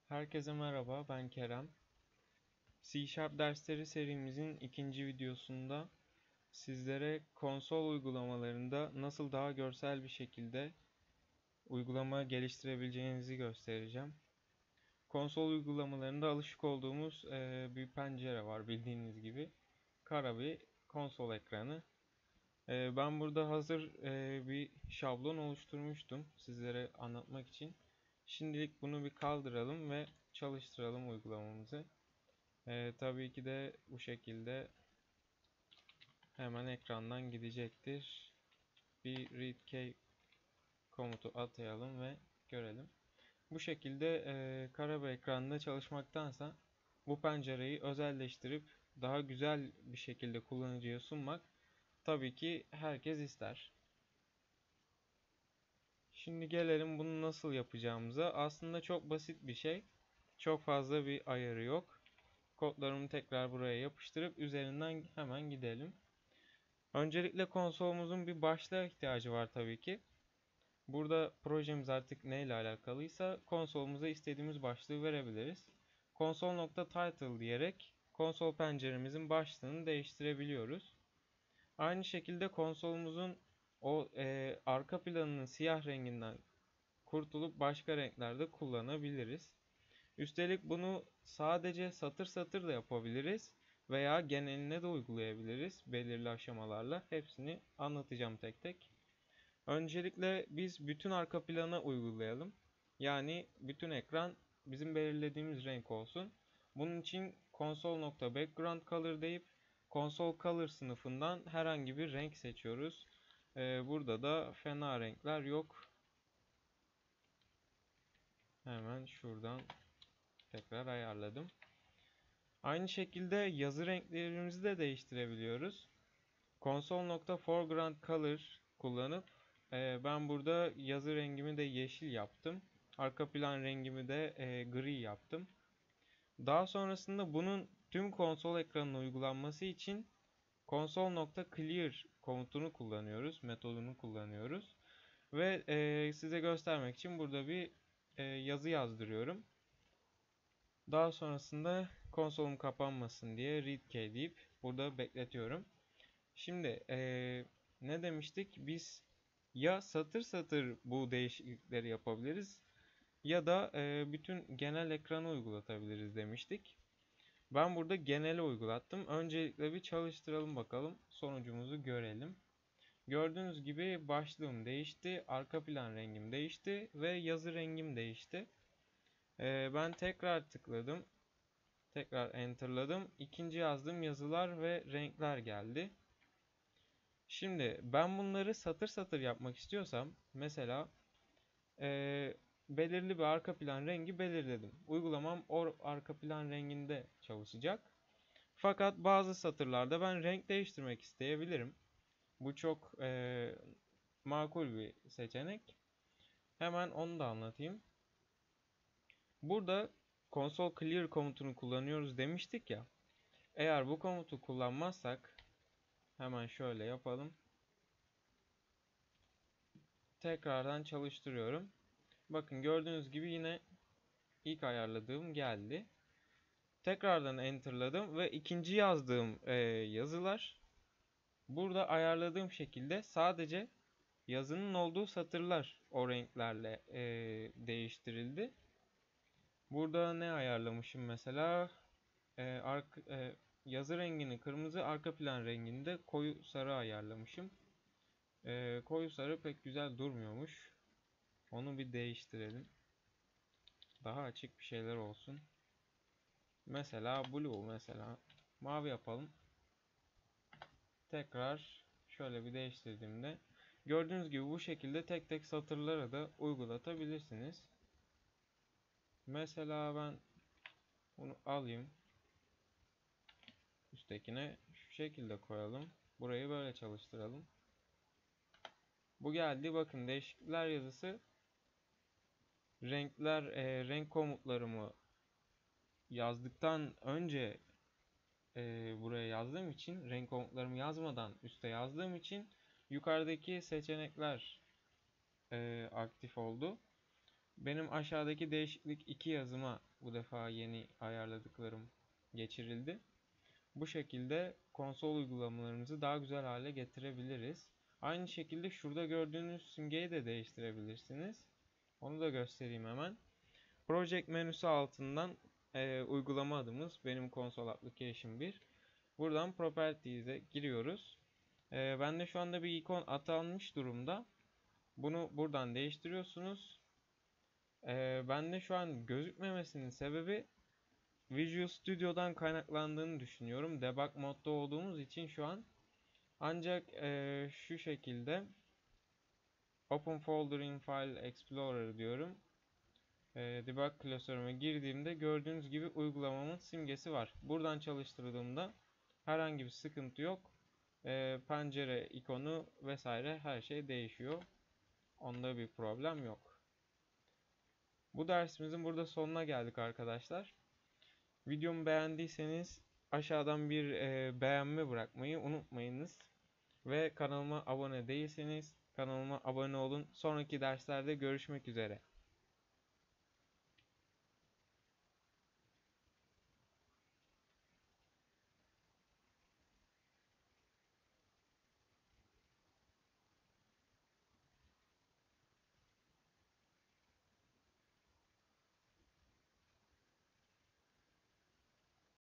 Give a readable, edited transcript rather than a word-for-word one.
Herkese merhaba, ben Kerem. C# dersleri serimizin ikinci videosunda sizlere konsol uygulamalarında nasıl daha görsel bir şekilde uygulama geliştirebileceğinizi göstereceğim. Konsol uygulamalarında alışık olduğumuz bir pencere var bildiğiniz gibi. Kara bir konsol ekranı. Ben burada hazır bir şablon oluşturmuştum sizlere anlatmak için. Şimdilik bunu bir kaldıralım ve çalıştıralım uygulamamızı. Tabii ki de bu şekilde hemen ekrandan gidecektir. Bir readkey komutu atayalım ve görelim. Bu şekilde kara bir ekranda çalışmaktansa bu pencereyi özelleştirip daha güzel bir şekilde kullanıcıya sunmak tabii ki herkes ister. Şimdi gelelim bunu nasıl yapacağımıza. Aslında çok basit bir şey. Çok fazla bir ayarı yok. Kodlarımı tekrar buraya yapıştırıp üzerinden hemen gidelim. Öncelikle konsolumuzun bir başlığa ihtiyacı var tabii ki. Burada projemiz artık neyle alakalıysa konsolumuza istediğimiz başlığı verebiliriz. Console.title diyerek konsol penceremizin başlığını değiştirebiliyoruz. Aynı şekilde konsolumuzun o arka planının siyah renginden kurtulup başka renklerde kullanabiliriz. Üstelik bunu sadece satır satır da yapabiliriz veya geneline de uygulayabiliriz belirli aşamalarla. Hepsini anlatacağım tek tek. Öncelikle biz bütün arka plana uygulayalım. Yani bütün ekran bizim belirlediğimiz renk olsun. Bunun için console.background color deyip console color sınıfından herhangi bir renk seçiyoruz. Burada da fena renkler yok. Hemen şuradan tekrar ayarladım. Aynı şekilde yazı renklerimizi de değiştirebiliyoruz. Console.foreground color kullanıp ben burada yazı rengimi de yeşil yaptım. Arka plan rengimi de gri yaptım. Daha sonrasında bunun tüm konsol ekranına uygulanması için console.clear komutunu kullanıyoruz, metodunu kullanıyoruz. Ve size göstermek için burada bir yazı yazdırıyorum. Daha sonrasında konsolum kapanmasın diye readkey deyip burada bekletiyorum. Şimdi ne demiştik? Biz ya satır satır bu değişiklikleri yapabiliriz ya da bütün genel ekranı uygulatabiliriz demiştik. Ben burada genele uygulattım. Öncelikle bir çalıştıralım bakalım. Sonucumuzu görelim. Gördüğünüz gibi başlığım değişti, arka plan rengim değişti ve yazı rengim değişti. Ben tekrar tıkladım. Tekrar enterladım. İkinci yazdığım yazılar ve renkler geldi. Şimdi ben bunları satır satır yapmak istiyorsam mesela belirli bir arka plan rengi belirledim. Uygulamam o arka plan renginde çalışacak. Fakat bazı satırlarda ben renk değiştirmek isteyebilirim. Bu çok makul bir seçenek. Hemen onu da anlatayım. Burada console clear komutunu kullanıyoruz demiştik ya. Eğer bu komutu kullanmazsak hemen şöyle yapalım. Tekrardan çalıştırıyorum. Bakın gördüğünüz gibi yine ilk ayarladığım geldi. Tekrardan enterladım ve ikinci yazdığım yazılar burada ayarladığım şekilde sadece yazının olduğu satırlar o renklerle değiştirildi. Burada ne ayarlamışım mesela? Yazı rengini kırmızı, arka plan rengini de koyu sarı ayarlamışım. Koyu sarı pek güzel durmuyormuş. Onu bir değiştirelim. Daha açık bir şeyler olsun. Mesela blue mesela. Mavi yapalım. Tekrar şöyle bir değiştirdiğimde gördüğünüz gibi bu şekilde tek tek satırlara da uygulatabilirsiniz. Mesela ben bunu alayım. Üsttekine şu şekilde koyalım. Burayı böyle çalıştıralım. Bu geldi. Bakın değişiklikler yazısı renkler renk komutlarımı yazdıktan önce buraya yazdığım için renk komutlarımı yazmadan üste yazdığım için yukarıdaki seçenekler aktif oldu. benim aşağıdaki değişiklik iki yazıma bu defa yeni ayarladıklarım geçirildi. Bu şekilde konsol uygulamalarımızı daha güzel hale getirebiliriz. Aynı şekilde şurada gördüğünüz simgeyi de değiştirebilirsiniz. Onu da göstereyim hemen. Project menüsü altından uygulama adımız benim Console Application 1. Buradan Properties'e giriyoruz. Bende şu anda bir ikon atanmış durumda. Bunu buradan değiştiriyorsunuz. Bende şu an gözükmemesinin sebebi Visual Studio'dan kaynaklandığını düşünüyorum. Debug modda olduğumuz için şu an. Ancak şu şekilde Open Folder in File Explorer diyorum. Debug klasörüme girdiğimde gördüğünüz gibi uygulamamın simgesi var. Buradan çalıştırdığımda herhangi bir sıkıntı yok. Pencere ikonu vesaire her şey değişiyor. Onda bir problem yok. Bu dersimizin burada sonuna geldik arkadaşlar. Videomu beğendiyseniz aşağıdan bir beğenme bırakmayı unutmayınız. Ve kanalıma abone değilseniz kanalıma abone olun. Sonraki derslerde görüşmek üzere.